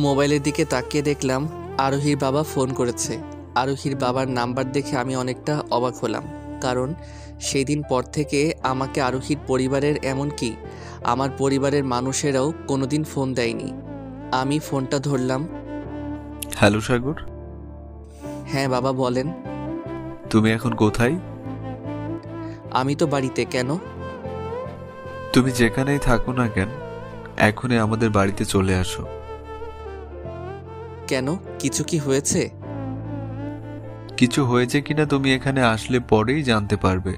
মোবাইলের দিকে তাকিয়ে দেখলাম আরোহীর বাবা ফোন করেছে। আরোহীর বাবার নাম্বার দেখে আমি অনেকটা অবাক হলাম, কারণ সেই দিন পর থেকে আমাকে আরোহীর পরিবারের, এমনকি আমার পরিবারের মানুষেরাও কোনোদিন ফোন দেয়নি। আমি ফোনটা ধরলাম। হ্যালো সাগর। হ্যাঁ বাবা, বলেন। তুমি এখন কোথায়? আমি তো বাড়িতে। কেন? তুমি যেখানেই থাকো না কেন, এখনই আমাদের বাড়িতে চলে আসো। কেন, কিছু কি হয়েছে? কিছু হয়েছে কিনা তুমি এখানে আসলে পরেই জানতে পারবে।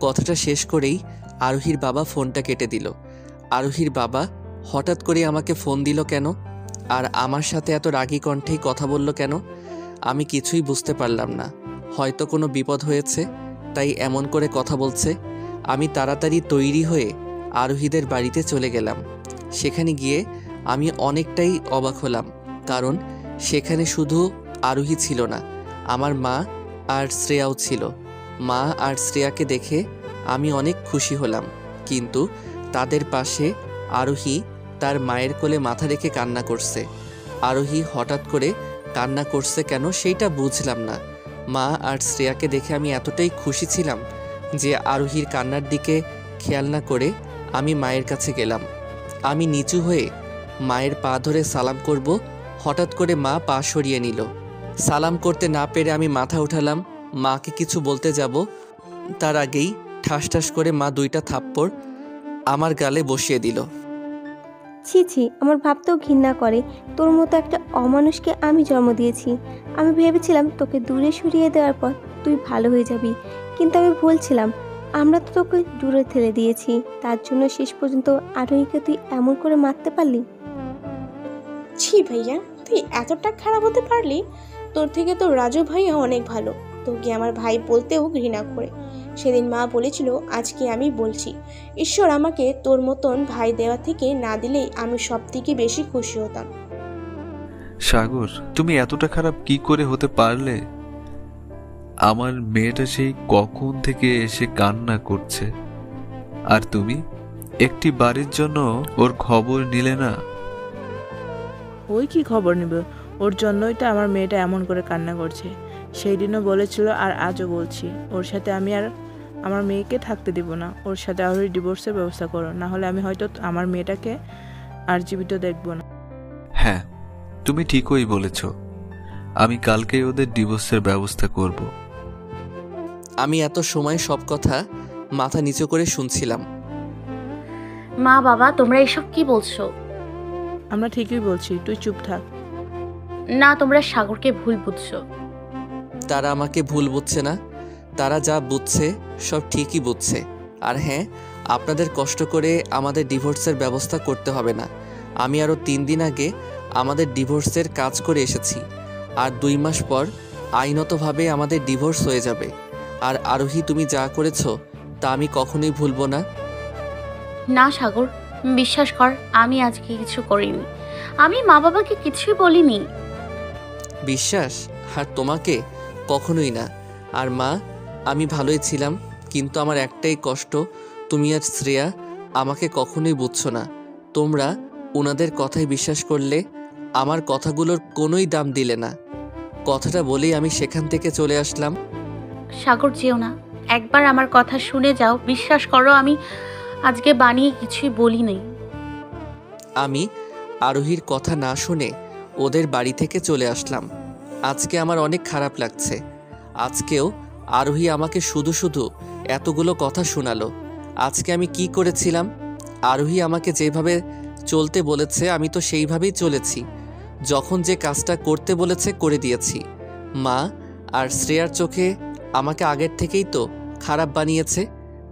কথাটা শেষ করেই আরোহীর বাবা ফোনটা কেটে দিল। আরোহীর বাবা হঠাৎ করে আমাকে ফোন দিল কেন, আর আমার সাথে এত রাগী কণ্ঠেই কথা বলল কেন? আমি কিছুই বুঝতে পারলাম না। হয়তো কোনো বিপদ হয়েছে, তাই এমন করে কথা বলছে। আমি তাড়াতাড়ি তৈরি হয়ে আরোহীদের বাড়িতে চলে গেলাম। সেখানে গিয়ে আমি অনেকটাই অবাক হলাম, কারণ সেখানে শুধু আরোহী ছিল না, আমার মা আর শ্রেয়াও ছিল। মা আর শ্রেয়াকে দেখে আমি অনেক খুশি হলাম, কিন্তু তাদের পাশে আরোহী তার মায়ের কোলে মাথা রেখে কান্না করছে। আরোহী হঠাৎ করে কান্না করছে কেন সেইটা বুঝলাম না। মা আর শ্রেয়াকে দেখে আমি এতটাই খুশি ছিলাম যে আরোহীর কান্নার দিকে খেয়াল না করে আমি মায়ের কাছে গেলাম। আমি নিচু হয়ে মায়ের পা ধরে সালাম করব, হঠাৎ করে মা পা সরিয়ে নিল। সালাম করতে না পেরে আমি মাথা উঠালাম, মাকে কিছু বলতে যাব, তার আগেই ঠাস ঠাস করে মা দুইটা থাপ্পড় আমার গালে বসিয়ে দিল। ছি ছি, আমার ভাবতেও ঘৃণা করে। তোর মতো একটা অমানুষকে আমি জন্ম দিয়েছি। আমি ভেবেছিলাম তোকে দূরে সরিয়ে দেওয়ার পর তুই ভালো হয়ে যাবি, কিন্তু আমি ভুলছিলাম। আমরা তো তোকে দূরে ঠেলে দিয়েছি, তার জন্য শেষ পর্যন্ত আরোহীকে তুই এমন করে মারতে পারলি। ছি ভাইয়া, তুই এতটা খারাপ হতে পারলি? তোর থেকে তো রাজু ভাইয়া অনেক ভালো। তোকে আমার ভাই বলতেও ঘৃণা করে। সেদিন মা বলেছিল, আজকে আমি বলছি, ঈশ্বর আমাকে তোর মতন ভাই দেওয়া থেকে না দিলেই আমি সব থেকে বেশি খুশি হতাম। সাগর, তুমি এতটা খারাপ কি করে হতে পারলে? আমার মেয়েটা সেই কখন থেকে এসে কান্না করছে, আর তুমি একটি বাড়ির জন্য ওর খবর নিলে না। ওই কি খবর নেবে? ওর জন্যই তো আমার মেয়েটা এমন করে কান্না করছে। সেই দিনও বলেছিল, আর আজও বলছি, ওর সাথে আমি আর আমার মেয়েকে থাকতে দিব না। ওর সাথে আরও ডিভোর্সের ব্যবস্থা করো, না হলে আমি হয়তো আমার মেয়েটাকে আর জীবিত দেখব না। হ্যাঁ, তুমি ঠিকই বলেছ। আমি কালকেই ওদের ডিভোর্সের ব্যবস্থা করব। আমি এত সময় সব কথা মাথা নিচু করে শুনছিলাম। মা বাবা, তোমরা এসব কি বলছো? আমরা ঠিকই বলছি, তুই চুপ থাক। না, তোমরা সাগরকে ভুল বুঝছো। তারা আমাকে ভুল বুঝছে না, তারা যা বুঝছে সব ঠিকই বুঝছে। আর হ্যাঁ, আপনাদের কষ্ট করে আমাদের ডিভোর্সের ব্যবস্থা করতে হবে না। আমি আরও 3 দিন আগে আমাদের ডিভোর্সের কাজ করে এসেছি, আর 2 মাস পর আইনতভাবে আমাদের ডিভোর্স হয়ে যাবে। আর আরোহী, তুমি যা করেছো তা আমি কখনোই ভুলবো না। না সাগর, বিশ্বাস কর, আমি আজকে কিছু করিনি। আমি মা বাবাকে কিছুই বলিনি। বিশ্বাস? আর তোমাকে? কখনোই না। আর মা, আমি ভালোই ছিলাম, কিন্তু আমার একটাই কষ্ট, তুমি আর শ্রেয়া আমাকে কখনোই বুঝছো না। তোমরা ওনাদের কথাই বিশ্বাস করলে, আমার কথাগুলোর কোনোই দাম দিলে না। কথাটা বলেই আমি সেখান থেকে চলে আসলাম। সাগর, যেও না, একবার আমার কথা শুনে যাও। বিশ্বাস করো, আমি আজকে বানিয়ে কিছুই বলি নাই। আমি আরোহীর কথা না শুনে ওদের বাড়ি থেকে চলে আসলাম। আজকে আমার অনেক খারাপ লাগছে। আজকেও আরোহী আমাকে শুধু শুধু এতগুলো কথা শোনালো। আজকে আমি কি করেছিলাম? আরোহী আমাকে যেভাবে চলতে বলেছে আমি তো সেইভাবেই চলেছি। যখন যে কাজটা করতে বলেছে করে দিয়েছি। মা আর শ্রেয়ার চোখে আমাকে আগের থেকেই তো খারাপ বানিয়েছে,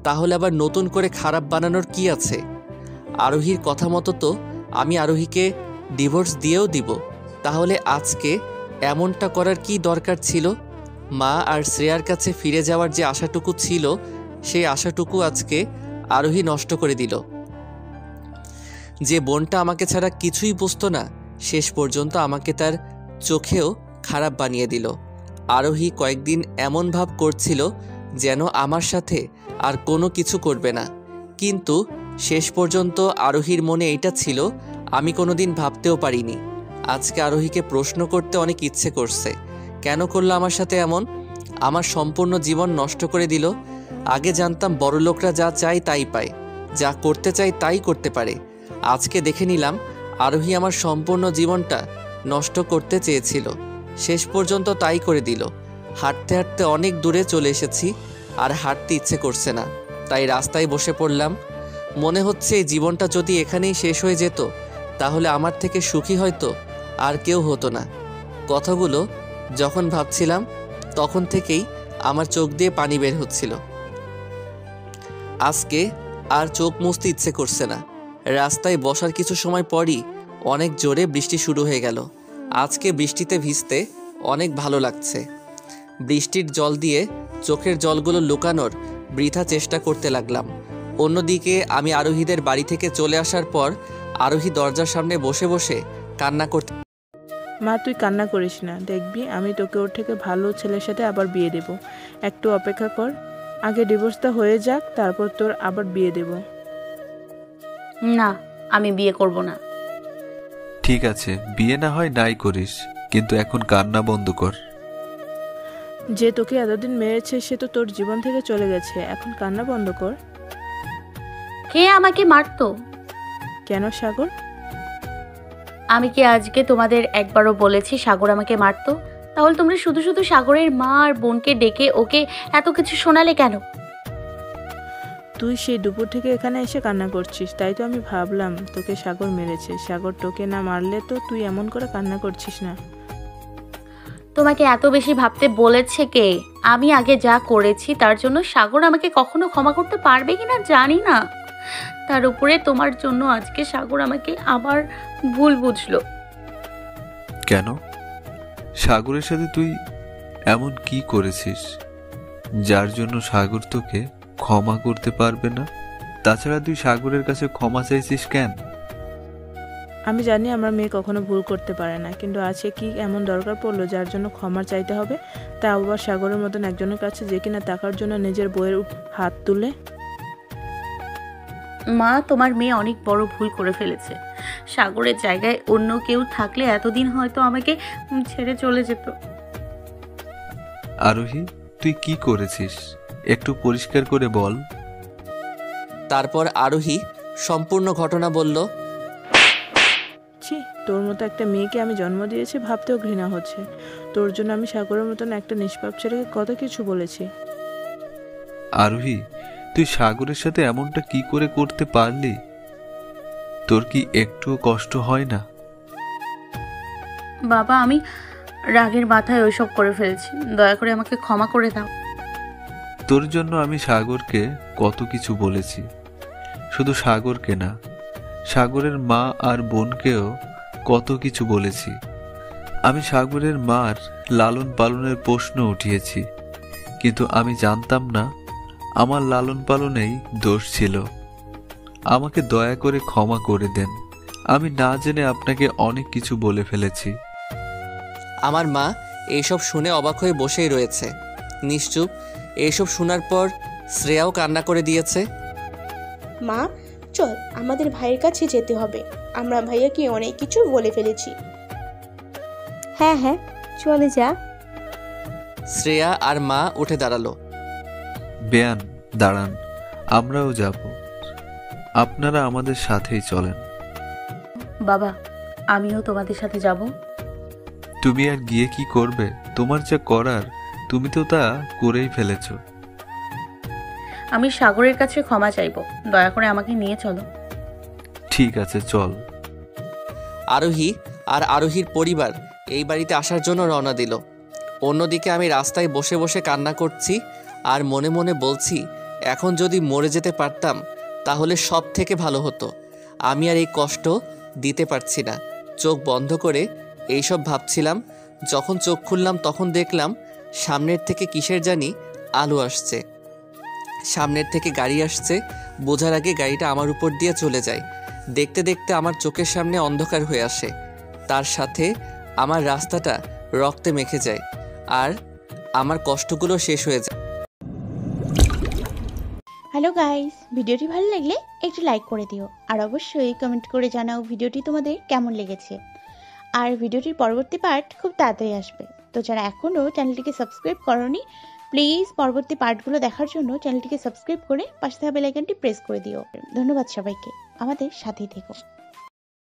তাহলে আবার নতুন করে খারাপ বানানোর কি আছে? আরোহীর কথা মতো তো আমি আরোহীকে ডিভোর্স দিয়েও দিব, তাহলে আজকে এমনটা করার কি দরকার ছিল? মা আর শ্রেয়ার কাছে ফিরে যাওয়ার যে আশাটুকু ছিল, সেই আশাটুকু আজকে আরোহী নষ্ট করে দিল। যে বোনটা আমাকে ছাড়া কিছুই বুঝতো না, শেষ পর্যন্ত আমাকে তার চোখেও খারাপ বানিয়ে দিল। আরোহী কয়েকদিন এমন ভাব করছিল যেন আমার সাথে আর কোনো কিছু করবে না। কিন্তু শেষ পর্যন্ত আরোহীর মনে এইটা ছিল, আমি কোনোদিন ভাবতেও পারিনি। আজকে আরোহীকে প্রশ্ন করতে অনেক ইচ্ছে করছে, কেন করলো আমার সাথে এমন? আমার সম্পূর্ণ জীবন নষ্ট করে দিল। আগে জানতাম বড়লোকরা যা চায় তাই পায়, যা করতে চায় তাই করতে পারে। আজকে দেখে নিলাম আরোহী আমার সম্পূর্ণ জীবনটা নষ্ট করতে চেয়েছিল, শেষ পর্যন্ত তাই করে দিল। হাঁটতে হাঁটতে অনেক দূরে চলে এসেছি, আর হাঁটতে ইচ্ছে করছে না, তাই রাস্তায় বসে পড়লাম। মনে হচ্ছে এই জীবনটা যদি এখানেই শেষ হয়ে যেত, তাহলে আমার থেকে সুখী হয়তো আর কেউ হতো না। কথাগুলো যখন ভাবছিলাম তখন থেকেই আমার চোখ দিয়ে পানি বের হচ্ছিল। আজকে আর চোখ মুছতে ইচ্ছে করছে না। রাস্তায় বসার কিছু সময় পরই অনেক জোরে বৃষ্টি শুরু হয়ে গেল। আজকে বৃষ্টিতে ভিজতে অনেক ভালো লাগছে। বৃষ্টির জল দিয়ে চোখের জলগুলো লুকানোর বৃথা চেষ্টা করতে লাগলাম। অন্যদিকে আমি আরোহীদের বাড়ি থেকে চলে আসার পর আরোহী দরজার সামনে বসে বসে কান্না করতে। মা, তুই কান্না করিস না, দেখবি আমি তোকে ওর থেকে ভালো ছেলের সাথে আবার বিয়ে দেব। একটু অপেক্ষা কর, আগে ডিভোর্সটা হয়ে যাক, তারপর তোর আবার বিয়ে দেব। না, আমি বিয়ে করব না। ঠিক আছে, বিয়ে না হয় নাই করিস, কিন্তু এখন কান্না বন্ধ কর। যে তোকে এতদিন মেরেছে সে তো তোর জীবন থেকে চলে গেছে, এখন কান্না বন্ধ কর। কে আমাকে মারতো? কেন সাগর? আমি কি আজকে তোমাদের একবারও বলেছি সাগর আমাকে মারতো? তাহলে তোমরা শুধু শুধু সাগরের মা আর বোনকে ডেকে ওকে এত কিছু শোনালে কেন? তুই সেই দুপুর থেকে এখানে এসে কান্না করছিস, তাই তো আমি ভাবলাম তোকে সাগর মেরেছে। সাগর তোকে না মারলে তো তুই এমন করে কান্না করছিস না। তোমাকে এত বেশি ভাবতে বলেছে কে? আমি আগে যা করেছি তার জন্য সাগর আমাকে কখনো ক্ষমা করতে পারবে কিনা জানি না। তার উপরে তোমার জন্য আজকে সাগর আমাকে আবার ভুল বুঝলো। কেন? সাগরের সাথে তুই এমন কি করেছিস যার জন্য সাগর তোকে ক্ষমা করতে পারবে না? তাছাড়া তুই সাগরের কাছে ক্ষমা চাইছিস কেন? আমি জানি আমার মেয়ে কখনো ভুল করতে পারে না, কিন্তু আজকে কি এমন দরকার পড়লো যার জন্য ক্ষমা চাইতে হবে? তা আবার সাগরের মতন একজনের কাছে যে কিনা টাকার জন্য নিজের বইয়ের হাত তুলে। মা, তোমার মেয়ে অনেক বড় ভুল করে ফেলেছে। সাগরের জায়গায় অন্য কেউ থাকলে এতদিন হয়তো আমাকে ছেড়ে চলে যেত। আরোহী, তুই কি করেছিস একটু পরিষ্কার করে বল। তারপর আরোহী সম্পূর্ণ ঘটনা বলল। ছি, তোর মতো একটা মেয়েকে আমি জন্ম দিয়েছি ভাবতেও ঘৃণা হচ্ছে। তোর জন্য আমি সাগরের মতন একটা নিষ্পাপ ছেলেকে কত কিছু বলেছি। আরোহী, তুই সাগরের সাথে এমনটা কি করে করতে পারলি? তোর কি একটুও কষ্ট হয় না? বাবা, আমি রাগের মাথায় ওইসব করে ফেলেছি, দয়া করে আমাকে ক্ষমা করে দাও। তোর জন্য আমি সাগরকে কত কিছু বলেছি। শুধু সাগরকে না, সাগরের মা আর বোনকেও কত কিছু বলেছি। আমি সাগরের মার লালন পালনের প্রশ্ন উঠিয়েছি, কিন্তু আমি জানতাম না আমার লালন পালনেই দোষ ছিল। আমাকে দয়া করে ক্ষমা করে দেন। আমি না জেনে আপনাকে অনেক কিছু বলে ফেলেছি। আমার মা এইসব শুনে অবাক হয়ে বসেই রয়েছে, নিশ্চুপ। এইসব শোনার পর শ্রেয়াও কান্না করে দিয়েছে। মা, চল আমাদের ভাইয়ের কাছে যেতে হবে, আমরা ভাইয়াকে অনেক কিছু বলে ফেলেছি। হ্যাঁ হ্যাঁ, চলে যা। শ্রেয়া আর মা উঠে দাঁড়ালো। বেয়ান, দাঁড়ান, আমরাও যাব। আপনারা আমাদের সাথেই চলেন। বাবা, আমিও তোমাদের সাথে যাব। তুমি আর গিয়ে কি করবে? তোমার যা করার তুমি তো তা করেই ফেলেছ। আমি সাগরের কাছে ক্ষমা চাইবো, দয়া করে আমাকে নিয়ে চলো। ঠিক আছে, চল। আরোহী আর আরোহীর পরিবার এই বাড়িতে আসার জন্য রওনা দিল। অন্যদিকে আমি রাস্তায় বসে বসে কান্না করছি আর মনে মনে বলছি, এখন যদি মরে যেতে পারতাম তাহলে সব থেকে ভালো হতো। আমি আর এই কষ্ট দিতে পারছি না। চোখ বন্ধ করে এইসব ভাবছিলাম। যখন চোখ খুললাম তখন দেখলাম সামনের থেকে কিসের জানি আলো আসছে। সামনের থেকে গাড়ি আসছে, বোঝার আগে গাড়িটা আমার উপর দিয়ে চলে যায়। দেখতে দেখতে আমার চোখের সামনে অন্ধকার হয়ে আসে, তার সাথে আমার রাস্তাটা রক্তে মেখে যায় আর আমার কষ্টগুলো শেষ হয়ে যায়। হ্যালো গাইস, ভিডিওটি ভালো লাগলে একটু লাইক করে দিও আর অবশ্যই কমেন্ট করে জানাও ভিডিওটি তোমাদের কেমন লেগেছে। আর ভিডিওটির পরবর্তী পার্ট খুব তাড়াতাড়ি আসবে। তো যারা এখনও চ্যানেলটিকে সাবস্ক্রাইব করোনি, প্লিজ পরবর্তী পার্টগুলো দেখার জন্য চ্যানেলটিকে সাবস্ক্রাইব করে পাশে থাকা বেল আইকনটি প্রেস করে দিও। ধন্যবাদ সবাইকে, আমাদের সাথেই থেকো।